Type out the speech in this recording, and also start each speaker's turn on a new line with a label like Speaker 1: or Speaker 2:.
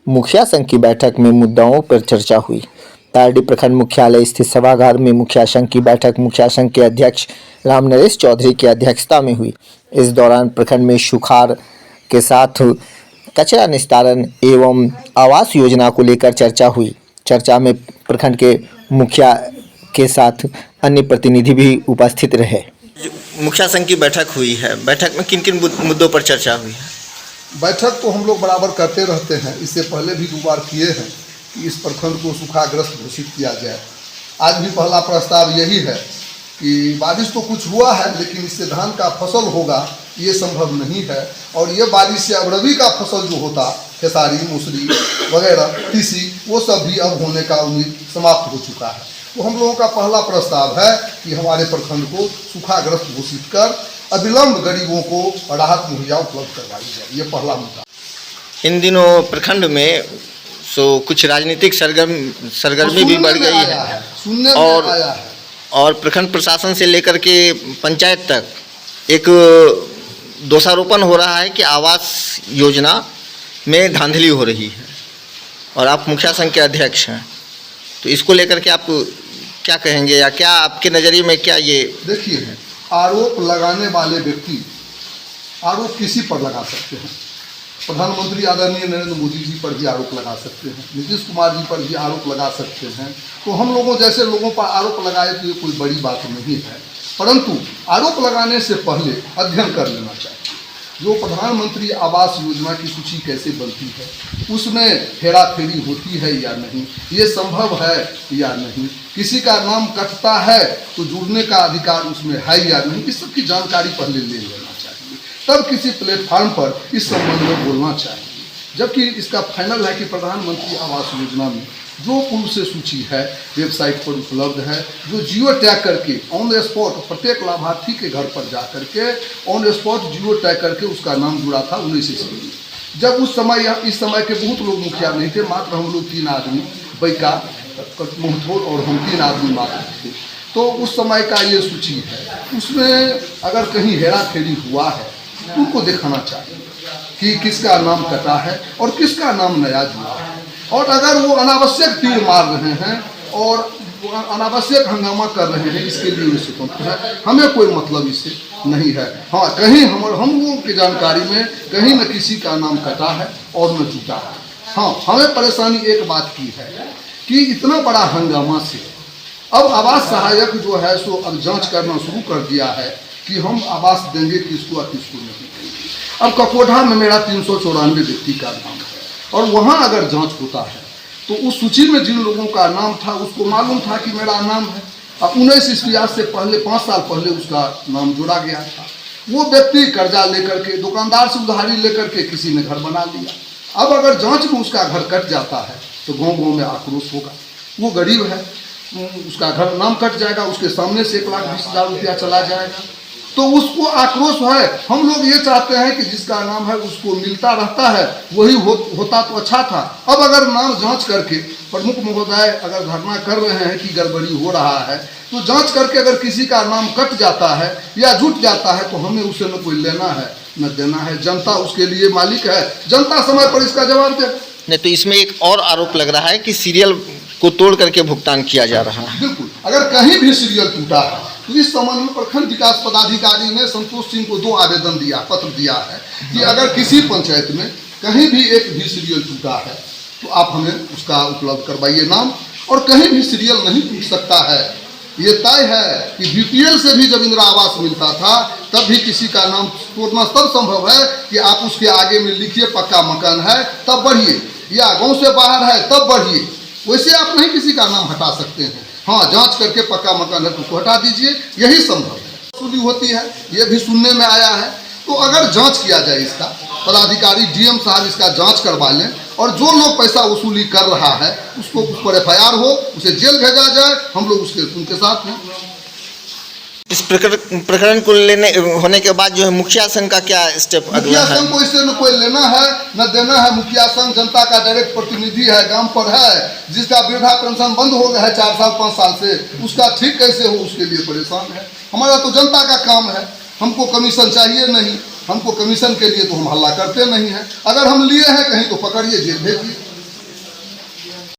Speaker 1: मुखिया संघ की बैठक में मुद्दाओं पर चर्चा हुई। तारडी प्रखंड मुख्यालय स्थित सभागार में मुखिया संघ की बैठक मुखिया संघ के अध्यक्ष राम नरेश चौधरी की अध्यक्षता में हुई। इस दौरान प्रखंड में सुखाड़ के साथ कचरा निस्तारण एवं आवास योजना को लेकर चर्चा हुई। चर्चा में प्रखंड के मुखिया के साथ अन्य प्रतिनिधि भी उपस्थित रहे। मुखिया संघ की बैठक हुई है, बैठक में किन किन मुद्दों पर चर्चा हुई है?
Speaker 2: बैठक तो हम लोग बराबर करते रहते हैं, इससे पहले भी 2 बार किए हैं कि इस प्रखंड को सूखाग्रस्त घोषित किया जाए। आज भी पहला प्रस्ताव यही है कि बारिश तो कुछ हुआ है लेकिन इससे धान का फसल होगा ये संभव नहीं है, और ये बारिश से अब रबी का फसल जो होता खेसारी मसूरी वगैरह तीसी वो सब भी अब होने का उम्मीद समाप्त हो चुका है। तो हम लोगों का पहला प्रस्ताव है कि हमारे प्रखंड को सूखाग्रस्त घोषित कर अविलंब गरीबों को राहत मुहैया उपलब्ध करवाई जाए, ये पहला मुद्दा।
Speaker 1: इन दिनों प्रखंड में कुछ राजनीतिक सरगर्मी भी बढ़ गई है,
Speaker 2: सुनने में आया है।
Speaker 1: और प्रखंड प्रशासन से लेकर के पंचायत तक एक दोषारोपण हो रहा है कि आवास योजना में धांधली हो रही है, और आप मुखिया संघ के अध्यक्ष हैं, तो इसको लेकर के आप क्या कहेंगे, या क्या आपके नज़रिए में क्या ये?
Speaker 2: देखिए, आरोप लगाने वाले व्यक्ति आरोप किसी पर लगा सकते हैं। प्रधानमंत्री आदरणीय नरेंद्र मोदी जी पर भी आरोप लगा सकते हैं, नीतीश कुमार जी पर भी आरोप लगा सकते हैं। तो हम लोगों जैसे लोगों पर आरोप लगाए तो ये कोई बड़ी बात नहीं है, परंतु आरोप लगाने से पहले अध्ययन कर लेना चाहिए। जो प्रधानमंत्री आवास योजना की सूची कैसे बनती है, उसमें हेराफेरी होती है या नहीं, ये संभव है या नहीं, किसी का नाम कटता है तो जुड़ने का अधिकार उसमें है या नहीं, इस सब की जानकारी पहले ले लेना चाहिए, तब किसी प्लेटफार्म पर इस संबंध में बोलना चाहिए। जबकि इसका फाइनल है कि प्रधानमंत्री आवास योजना में जो पूर्व से सूची है वेबसाइट पर उपलब्ध है, जो जियो टैग करके ऑन द स्पॉट प्रत्येक लाभार्थी के घर पर जा करके on the spot geo tag करके उसका नाम जुड़ा था 19 ईस्वी में। जब उस समय इस समय के बहुत लोग मुखिया नहीं थे, मात्र हम लोग 3 आदमी बैका मोहथोड़ और हम 3 आदमी मात्र थे। तो उस समय का ये सूची है, उसमें अगर कहीं हेरा फेरी हुआ है उनको दिखाना चाहिए कि किसका नाम कटा है और किसका नाम नया जुड़ा है। और अगर वो अनावश्यक तीर मार रहे हैं और अनावश्यक हंगामा कर रहे हैं, इसके लिए वे स्वतंत्र है, हमें कोई मतलब इससे नहीं है। हाँ, कहीं हम लोगों की जानकारी में कहीं न किसी का नाम कटा है और न जुटा है। हाँ, हमें परेशानी एक बात की है कि इतना बड़ा हंगामा से अब आवास सहायक जो है सो अब जांच करना शुरू कर दिया है कि हम आवास देंगे किसको और किसको नहीं देंगे। अब ककोढ़ा में मेरा 394 व्यक्ति का नाम है, और वहाँ अगर जांच होता है तो उस सूची में जिन लोगों का नाम था उसको मालूम था कि मेरा नाम है। अब 19 ईस्वी से पहले 5 साल पहले उसका नाम जोड़ा गया था। वो व्यक्ति कर्जा लेकर के दुकानदार से उधारी लेकर के किसी ने घर बना लिया। अब अगर जांच में उसका घर कट जाता है तो गाँव में आक्रोश होगा। वो गरीब है, उसका घर नाम कट जाएगा, उसके सामने से 1,20,000 रुपया चला जाएगा, तो उसको आक्रोश है। हम लोग ये चाहते हैं कि जिसका नाम है उसको मिलता रहता है, वही होता तो अच्छा था। अब अगर नाम जांच करके प्रमुख महोदय अगर धरना कर रहे हैं कि गड़बड़ी हो रहा है, तो जांच करके अगर किसी का नाम कट जाता है या जुट जाता है तो हमें उससे न कोई लेना है न देना है। जनता उसके लिए मालिक है, जनता समय पर इसका जवाब दे।
Speaker 1: नहीं, तो इसमें एक और आरोप लग रहा है कि सीरियल को तोड़ करके भुगतान किया जा रहा है।
Speaker 2: बिल्कुल, अगर कहीं भी सीरियल टूटा है तो इस संबंध में प्रखंड विकास पदाधिकारी ने संतोष सिंह को 2 आवेदन दिया, पत्र दिया है कि अगर किसी पंचायत में कहीं भी एक भी सीरियल टूटा है तो आप हमें उसका उपलब्ध करवाइए नाम। और कहीं भी सीरियल नहीं टूट सकता है, ये तय है कि बीपीएल से भी जब इंदिरा आवास मिलता था तब भी किसी का नाम तोड़ना तब संभव है कि आप उसके आगे में लिखिए पक्का मकान है तब बढ़िए, या गाँव से बाहर है तब बढ़िए। वैसे आप नहीं किसी का नाम हटा सकते हैं। हाँ, जांच करके पक्का मकान है तो उसको हटा दीजिए, यही संभव है। वसूली होती है, ये भी सुनने में आया है। तो अगर जांच किया जाए, इसका पदाधिकारी डीएम साहब इसका जांच करवा लें, और जो लोग पैसा वसूली कर रहा है उसको उस पर FIR हो, उसे जेल भेजा जाए, हम लोग उनके साथ हैं।
Speaker 1: इस प्रकरण को लेने होने के बाद जो है मुखिया संघ का क्या स्टेप?
Speaker 2: मुखिया संघ को इससे न कोई लेना है न देना है। मुखिया संघ जनता का डायरेक्ट प्रतिनिधि है, गांव पर है, जिसका वृद्धा पेंशन बंद हो गया है 4 साल 5 साल से, उसका ठीक कैसे हो उसके लिए परेशान है। हमारा तो जनता का काम है, हमको कमीशन चाहिए नहीं, हमको कमीशन के लिए तो हम हल्ला करते नहीं हैं। अगर हम लिए हैं कहीं तो पकड़िए, जेल भेजिए।